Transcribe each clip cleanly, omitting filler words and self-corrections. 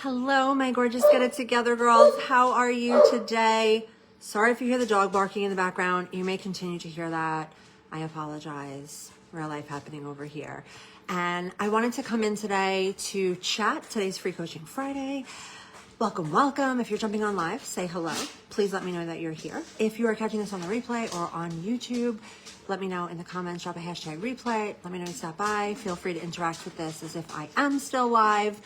Hello, my gorgeous Get It Together girls. How are you today? Sorry if you hear the dog barking in the background. You may continue to hear that. I apologize. Real life happening over here. And I wanted to come in today to chat. Today's Free Coaching Friday. Welcome, welcome. If you're jumping on live, say hello. Please let me know that you're here. If you are catching this on the replay or on YouTube, let me know in the comments. Drop a hashtag replay. Let me know you stop by. Feel free to interact with this as if I am still live.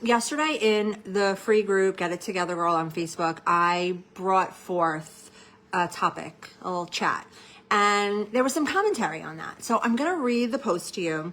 Yesterday in the free group, Get It Together Girl on Facebook, I brought forth a topic, a little chat, and there was some commentary on that. So I'm going to read the post to you,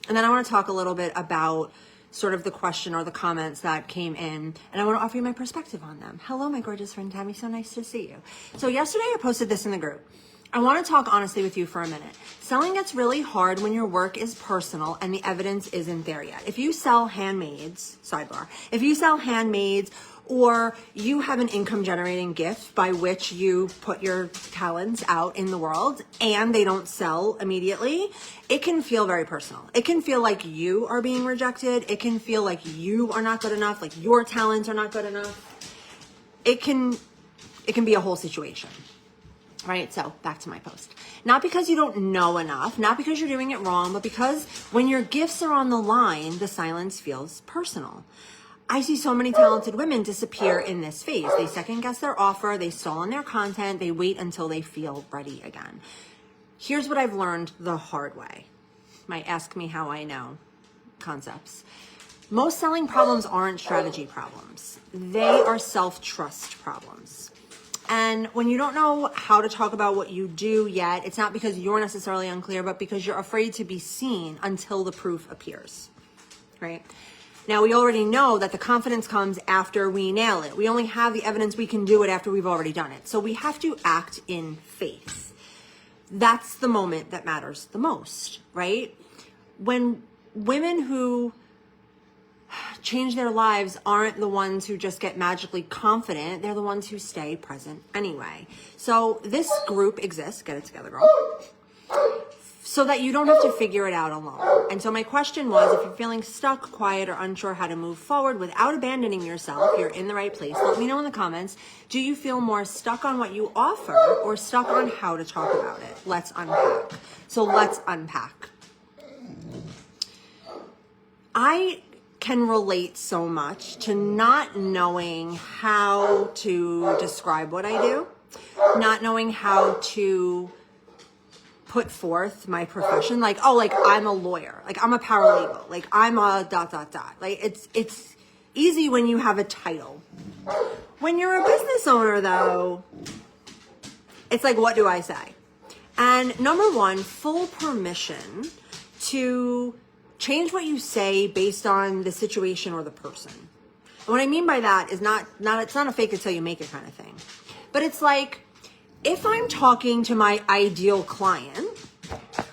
and then I want to talk a little bit about sort of the question or the comments that came in, and I want to offer you my perspective on them. Hello, my gorgeous friend Tammy. So nice to see you. So yesterday I posted this in the group. I want to talk honestly with you for a minute. Selling gets really hard when your work is personal and the evidence isn't there yet. If you sell handmaids, sidebar, if you sell handmaids or you have an income generating gift by which you put your talents out in the world and they don't sell immediately, it can feel very personal. It can feel like you are being rejected. It can feel like you are not good enough, like your talents are not good enough. It can be a whole situation. Right, so back to my post. Not because you don't know enough, not because you're doing it wrong, but because when your gifts are on the line, the silence feels personal. I see so many talented women disappear in this phase. They second guess their offer, they stall on their content, they wait until they feel ready again. Here's what I've learned the hard way. My ask me how I know concepts. Most selling problems aren't strategy problems. They are self-trust problems. And when you don't know how to talk about what you do yet, it's not because you're necessarily unclear, but because you're afraid to be seen until the proof appears, right? Now, we already know that the confidence comes after we nail it. We only have the evidence we can do it after we've already done it. So we have to act in faith. That's the moment that matters the most, right? When women who change their lives aren't the ones who just get magically confident. They're the ones who stay present anyway. So this group exists, Get It Together Girl, so that you don't have to figure it out alone. And so my question was, if you're feeling stuck, quiet, or unsure how to move forward without abandoning yourself, you're in the right place. Let me know in the comments. Do you feel more stuck on what you offer or stuck on how to talk about it? Let's unpack. So let's unpack. I can relate so much to not knowing how to describe what I do, not knowing how to put forth my profession. Like, oh, like I'm a lawyer, like I'm a paralegal, like I'm a ... Like it's easy when you have a title. When you're a business owner though, it's like, what do I say? And number one, full permission to change what you say based on the situation or the person. And what I mean by that is it's not a fake it till you make it kind of thing. But it's like, if I'm talking to my ideal client,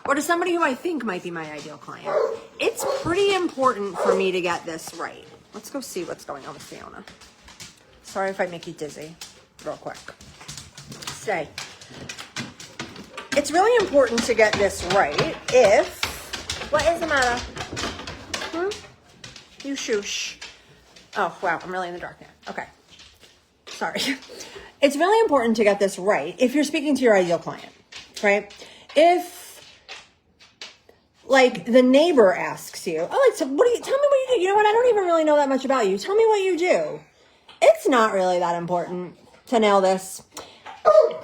or to somebody who I think might be my ideal client, it's pretty important for me to get this right. Let's go see what's going on with Fiona. Sorry if I make you dizzy, real quick. Stay. It's really important to get this right what is the matter? You shoosh. Oh, wow. I'm really in the dark now. Okay. Sorry. It's really important to get this right if you're speaking to your ideal client, right? If, like, the neighbor asks you, oh, like, so tell me what you do. You know what? I don't even really know that much about you. Tell me what you do. It's not really that important to nail this.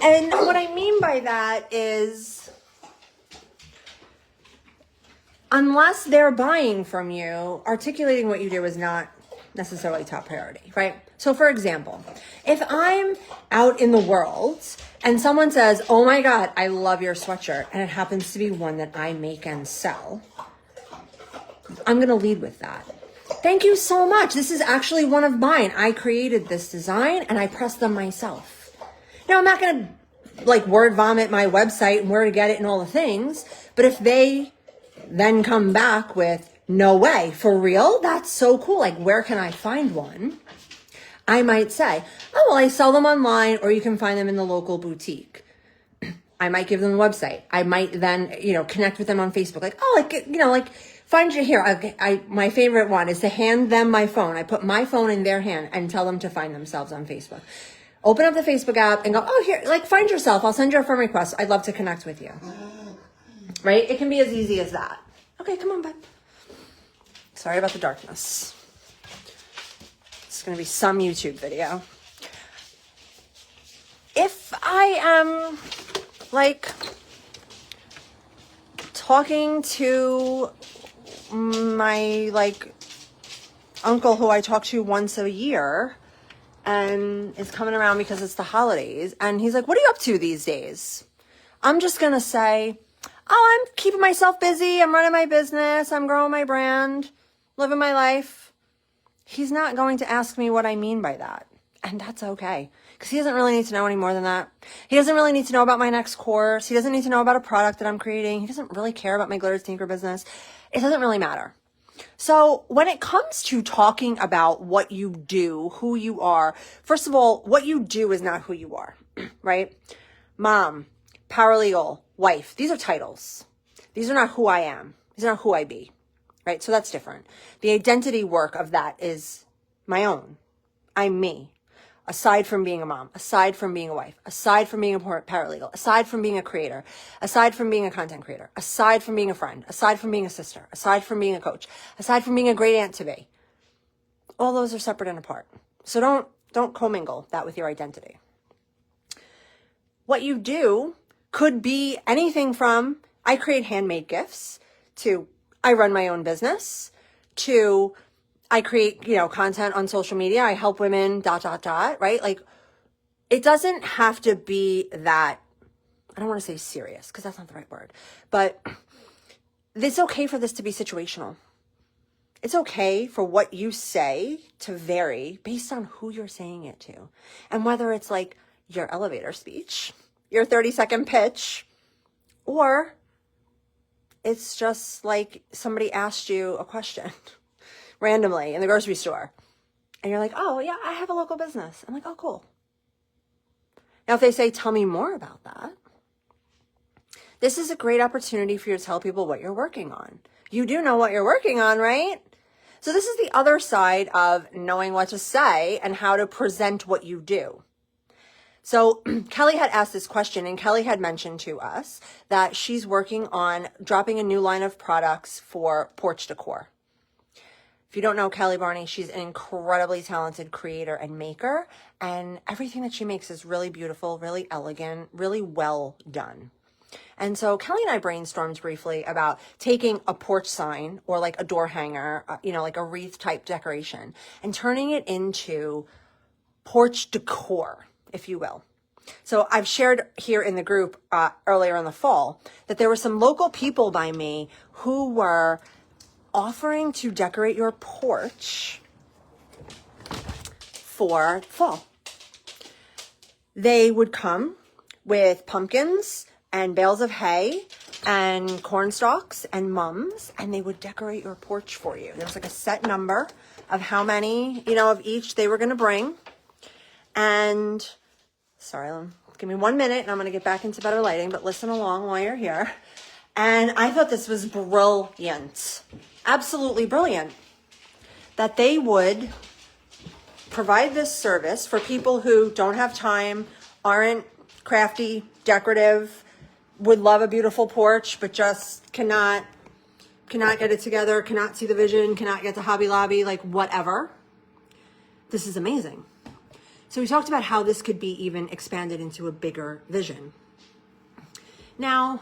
And what I mean by that is, unless they're buying from you, articulating what you do is not necessarily top priority, right? So for example, if I'm out in the world and someone says, oh my God, I love your sweatshirt, and it happens to be one that I make and sell, I'm going to lead with that. Thank you so much. This is actually one of mine. I created this design and I pressed them myself. Now, I'm not going to like word vomit my website and where to get it and all the things, but if they then come back with, no way, for real? That's so cool. Like, where can I find one? I might say, oh, well, I sell them online, or you can find them in the local boutique. I might give them a website. I might then, connect with them on Facebook. Like, oh, like, Find you here. My favorite one is to hand them my phone. I put my phone in their hand and tell them to find themselves on Facebook. Open up the Facebook app and go, oh, here, like find yourself. I'll send you a friend request. I'd love to connect with you. Right? It can be as easy as that. Okay, come on, bud. Sorry about the darkness. It's going to be some YouTube video. If I am like talking to my like uncle who I talk to once a year and is coming around because it's the holidays, and he's like, what are you up to these days? I'm just going to say, oh, I'm keeping myself busy. I'm running my business. I'm growing my brand, living my life. He's not going to ask me what I mean by that. And that's okay. Because he doesn't really need to know any more than that. He doesn't really need to know about my next course. He doesn't need to know about a product that I'm creating. He doesn't really care about my glitter sneaker business. It doesn't really matter. So when it comes to talking about what you do, who you are, first of all, what you do is not who you are, right? Mom, paralegal, wife, these are titles. These are not who I am. These are not who I be, right? So that's different. The identity work of that is my own. I'm me. Aside from being a mom, aside from being a wife, aside from being a paralegal, aside from being a creator, aside from being a content creator, aside from being a friend, aside from being a sister, aside from being a coach, aside from being a great aunt to be, all those are separate and apart. So don't commingle that with your identity. What you do could be anything from I create handmade gifts to I run my own business to I create, content on social media. I help women, ... right? Like, it doesn't have to be that, I don't want to say serious because that's not the right word, but it's okay for this to be situational. It's okay for what you say to vary based on who you're saying it to. And whether it's like your elevator speech, your 30-second pitch, or it's just like somebody asked you a question randomly in the grocery store. And you're like, oh, yeah, I have a local business. I'm like, oh, cool. Now, if they say, tell me more about that, this is a great opportunity for you to tell people what you're working on. You do know what you're working on, right? So this is the other side of knowing what to say and how to present what you do. So Kelly had asked this question, and Kelly had mentioned to us that she's working on dropping a new line of products for porch decor. If you don't know Kelly Barney, she's an incredibly talented creator and maker, and everything that she makes is really beautiful, really elegant, really well done. And so Kelly and I brainstormed briefly about taking a porch sign or like a door hanger, like a wreath type decoration, and turning it into porch decor, if you will. So I've shared here in the group earlier in the fall that there were some local people by me who were offering to decorate your porch for fall. They would come with pumpkins and bales of hay and corn stalks and mums, and they would decorate your porch for you. There was like a set number of how many, of each they were going to bring. And sorry, give me 1 minute and I'm going to get back into better lighting, but listen along while you're here. And I thought this was brilliant. Absolutely brilliant, that they would provide this service for people who don't have time, aren't crafty, decorative, would love a beautiful porch, but just cannot get it together, cannot see the vision, cannot get to Hobby Lobby, like whatever. This is amazing. So we talked about how this could be even expanded into a bigger vision. Now,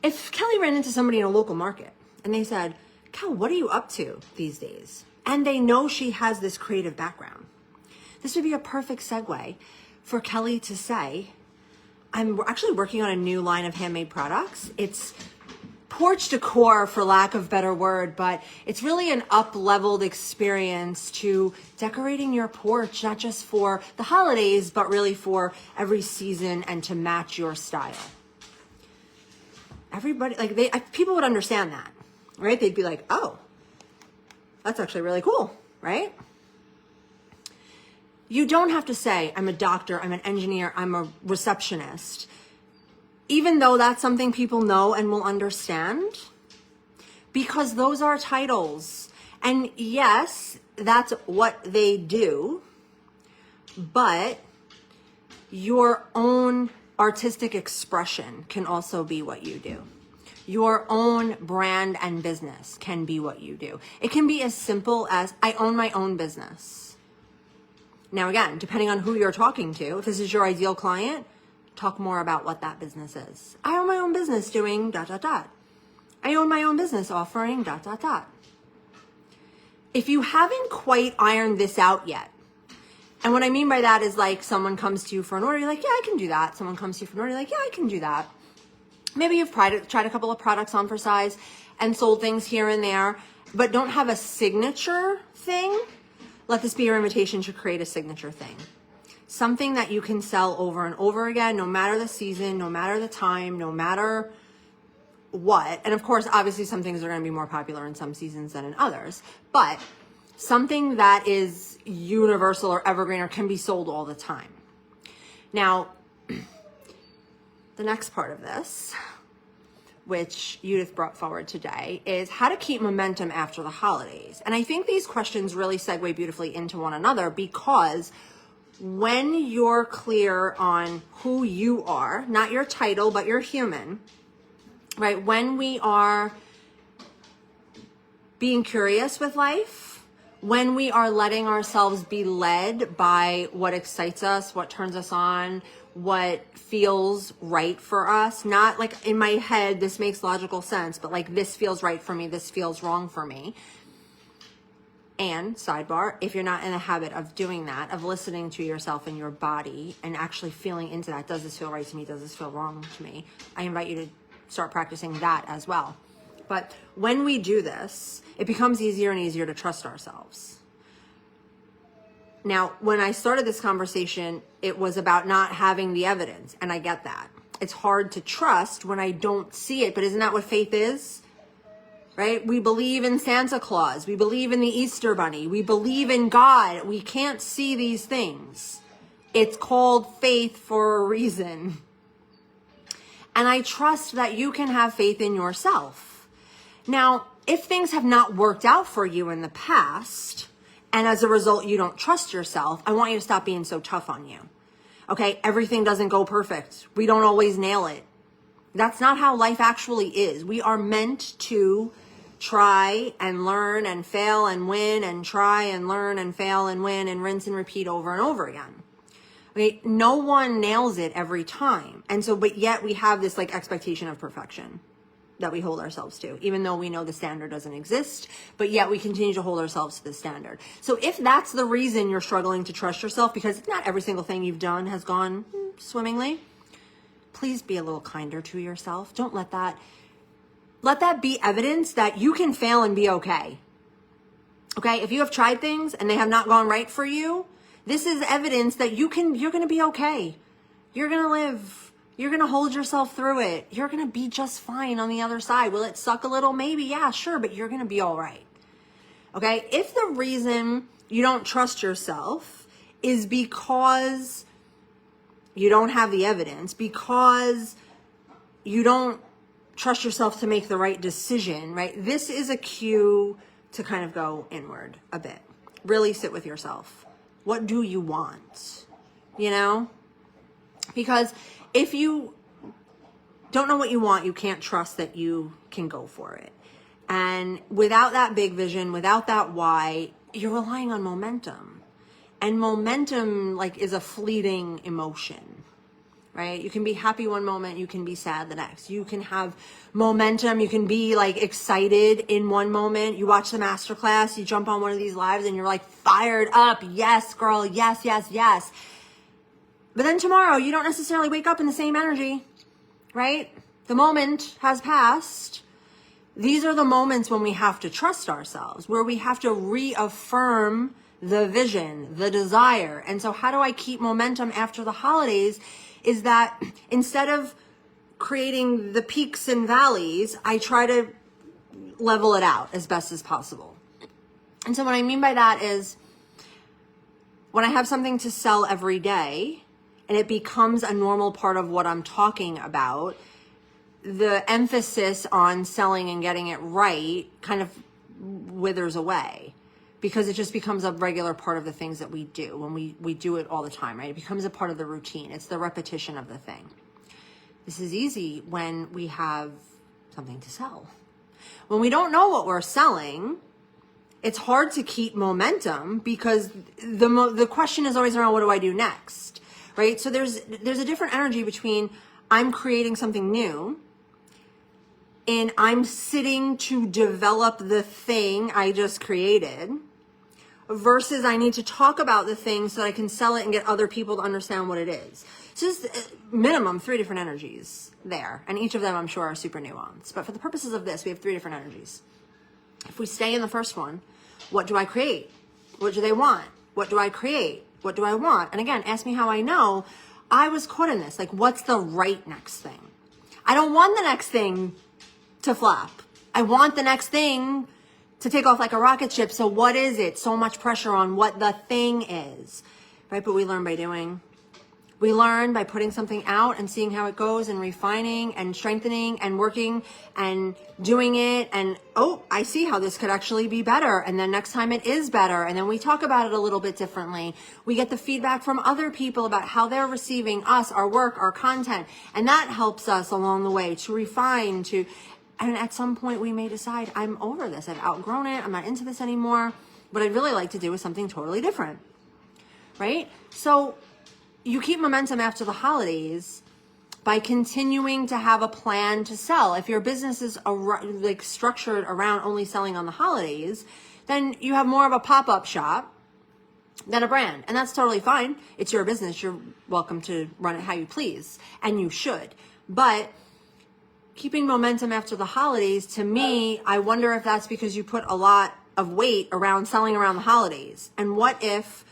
if Kelly ran into somebody in a local market and they said, Kel, what are you up to these days? And they know she has this creative background. This would be a perfect segue for Kelly to say, I'm actually working on a new line of handmade products. It's porch decor, for lack of a better word, but it's really an up-leveled experience to decorating your porch, not just for the holidays, but really for every season and to match your style. Everybody, people would understand that. Right? They'd be like, oh, that's actually really cool, right? You don't have to say, I'm a doctor, I'm an engineer, I'm a receptionist, even though that's something people know and will understand. because those are titles. And yes, that's what they do, but your own artistic expression can also be what you do. Your own brand and business can be what you do. It can be as simple as, I own my own business. Now again, depending on who you're talking to, if this is your ideal client, talk more about what that business is. I own my own business doing ... I own my own business offering ... If you haven't quite ironed this out yet, and what I mean by that is like someone comes to you for an order, you're like, yeah, I can do that. Someone comes to you for an order, you're like, yeah, I can do that. Maybe you've tried a couple of products on for size and sold things here and there, but don't have a signature thing. Let this be your invitation to create a signature thing. Something that you can sell over and over again, no matter the season, no matter the time, no matter what. And of course, obviously some things are going to be more popular in some seasons than in others, but something that is universal or evergreen or can be sold all the time. Now, the next part of this, which Judith brought forward today, is how to keep momentum after the holidays. And I think these questions really segue beautifully into one another, because when you're clear on who you are, not your title, but you're human, right? When we are being curious with life, when we are letting ourselves be led by what excites us, what turns us on, what feels right for us, not like in my head, this makes logical sense, but like this feels right for me, this feels wrong for me. And sidebar, if you're not in the habit of doing that, of listening to yourself and your body and actually feeling into that, does this feel right to me? Does this feel wrong to me? I invite you to start practicing that as well. But when we do this, it becomes easier and easier to trust ourselves. Now, when I started this conversation, it was about not having the evidence, and I get that. It's hard to trust when I don't see it, but isn't that what faith is? Right? We believe in Santa Claus. We believe in the Easter Bunny. We believe in God. We can't see these things. It's called faith for a reason. And I trust that you can have faith in yourself. Now, if things have not worked out for you in the past, and as a result, you don't trust yourself, I want you to stop being so tough on you. Okay? Everything doesn't go perfect. We don't always nail it. That's not how life actually is. We are meant to try and learn and fail and win and try and learn and fail and win and rinse and repeat over and over again. Okay? No one nails it every time. And so, but yet we have this like expectation of perfection that we hold ourselves to, even though we know the standard doesn't exist, but yet we continue to hold ourselves to the standard. So if that's the reason you're struggling to trust yourself, because not every single thing you've done has gone swimmingly, please be a little kinder to yourself. Don't let that be evidence that you can fail and be okay. Okay? If you have tried things and they have not gone right for you, this is evidence that you're going to be okay. You're going to live. You're going to hold yourself through it. You're going to be just fine on the other side. Will it suck a little? Maybe. Yeah, sure. But you're going to be all right. Okay? If the reason you don't trust yourself is because you don't have the evidence, because you don't trust yourself to make the right decision, right? This is a cue to kind of go inward a bit. Really sit with yourself. What do you want? You know? Because if you don't know what you want, you can't trust that you can go for it. And without that big vision, without that why, you're relying on momentum. And momentum like is a fleeting emotion, right? You can be happy one moment, you can be sad the next. You can have momentum, you can be like excited in one moment. You watch the masterclass, you jump on one of these lives and you're like fired up. Yes, girl, yes, yes, yes. But then tomorrow, you don't necessarily wake up in the same energy, right? The moment has passed. These are the moments when we have to trust ourselves, where we have to reaffirm the vision, the desire. And so how do I keep momentum after the holidays is that instead of creating the peaks and valleys, I try to level it out as best as possible. And so what I mean by that is when I have something to sell every day, and it becomes a normal part of what I'm talking about, the emphasis on selling and getting it right kind of withers away, because it just becomes a regular part of the things that we do when we do it all the time, right? It becomes a part of the routine. It's the repetition of the thing. This is easy when we have something to sell. When we don't know what we're selling, it's hard to keep momentum, because the question is always around, what do I do next, right? So there's a different energy between I'm creating something new and I'm sitting to develop the thing I just created, versus I need to talk about the thing so that I can sell it and get other people to understand what it is. So there's minimum 3 different energies there. And each of them, I'm sure, are super nuanced. But for the purposes of this, we have 3 different energies. If we stay in the first one, what do I create? What do they want? What do I create? What do I want? And again, ask me how I know. I was caught in this. Like, what's the right next thing? I don't want the next thing to flop. I want the next thing to take off like a rocket ship. So what is it? So much pressure on what the thing is, right? But we learn by doing. We learn by putting something out and seeing how it goes, and refining and strengthening and working and doing it. And, oh, I see how this could actually be better. And then next time it is better. And then we talk about it a little bit differently. We get the feedback from other people about how they're receiving us, our work, our content. And that helps us along the way to refine, and at some point we may decide, I'm over this. I've outgrown it. I'm not into this anymore. What I'd really like to do is something totally different, right? So you keep momentum after the holidays by continuing to have a plan to sell. If your business is like structured around only selling on the holidays, then you have more of a pop-up shop than a brand. And that's totally fine. It's your business. You're welcome to run it how you please, and you should. But keeping momentum after the holidays, to me, I wonder if that's because you put a lot of weight around selling around the holidays. And what if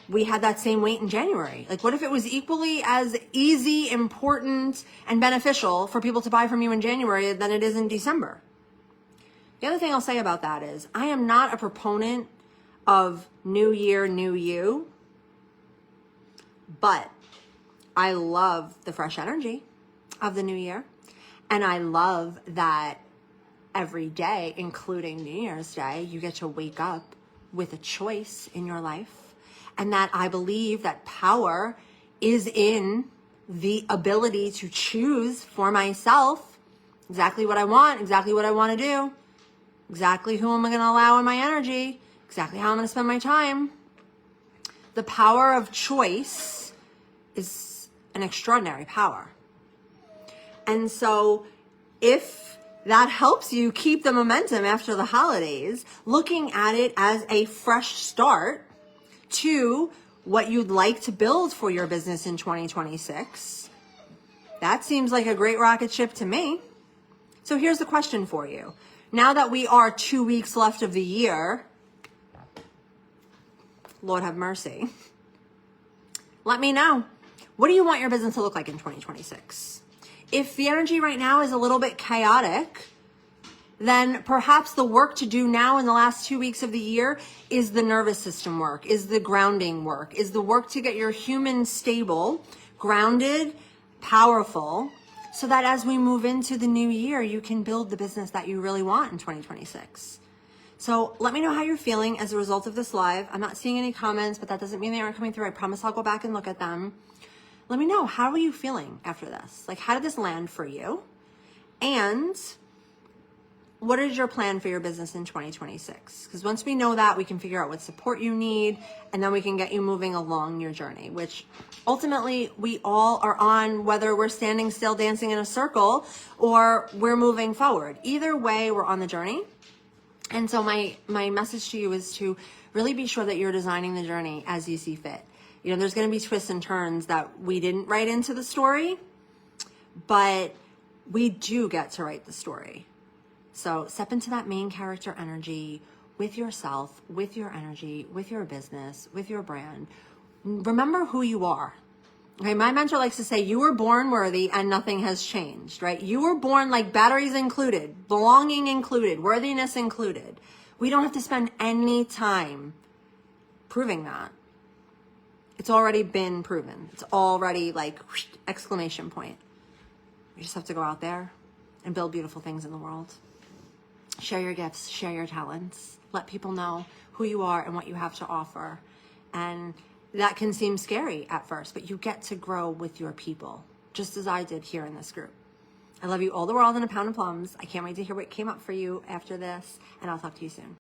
we had that same weight in January? Like, what if it was equally as easy, important, and beneficial for people to buy from you in January than it is in December? The other thing I'll say about that is, I am not a proponent of new year, new you, but I love the fresh energy of the new year. And I love that every day, including New Year's Day, you get to wake up with a choice in your life. And that I believe that power is in the ability to choose for myself exactly what I want to do, exactly who am I going to allow in my energy, exactly how I'm going to spend my time. The power of choice is an extraordinary power. And so if that helps you keep the momentum after the holidays, looking at it as a fresh start to what you'd like to build for your business in 2026, that seems like a great rocket ship to me. So here's the question for you. Now that we are 2 weeks left of the year, Lord have mercy, let me know. What do you want your business to look like in 2026? If the energy right now is a little bit chaotic, then perhaps the work to do now in the last 2 weeks of the year is the nervous system work, is the grounding work, is the work to get your human stable, grounded, powerful, so that as we move into the new year, you can build the business that you really want in 2026. So let me know how you're feeling as a result of this live. I'm not seeing any comments, but that doesn't mean they aren't coming through. I promise I'll go back and look at them. Let me know, how are you feeling after this? Like, how did this land for you? And what is your plan for your business in 2026? Because once we know that, we can figure out what support you need, and then we can get you moving along your journey, which ultimately we all are on, whether we're standing still dancing in a circle or we're moving forward. Either way, we're on the journey. And so my message to you is to really be sure that you're designing the journey as you see fit. You know, there's going to be twists and turns that we didn't write into the story, but we do get to write the story. So step into that main character energy with yourself, with your energy, with your business, with your brand. Remember who you are. Okay, my mentor likes to say, you were born worthy and nothing has changed, right? You were born like batteries included, belonging included, worthiness included. We don't have to spend any time proving that. It's already been proven. It's already like exclamation point. You just have to go out there and build beautiful things in the world. Share your gifts, share your talents. Let people know who you are and what you have to offer. And that can seem scary at first, but you get to grow with your people, just as I did here in this group. I love you all the world and a pound of plums. I can't wait to hear what came up for you after this, and I'll talk to you soon.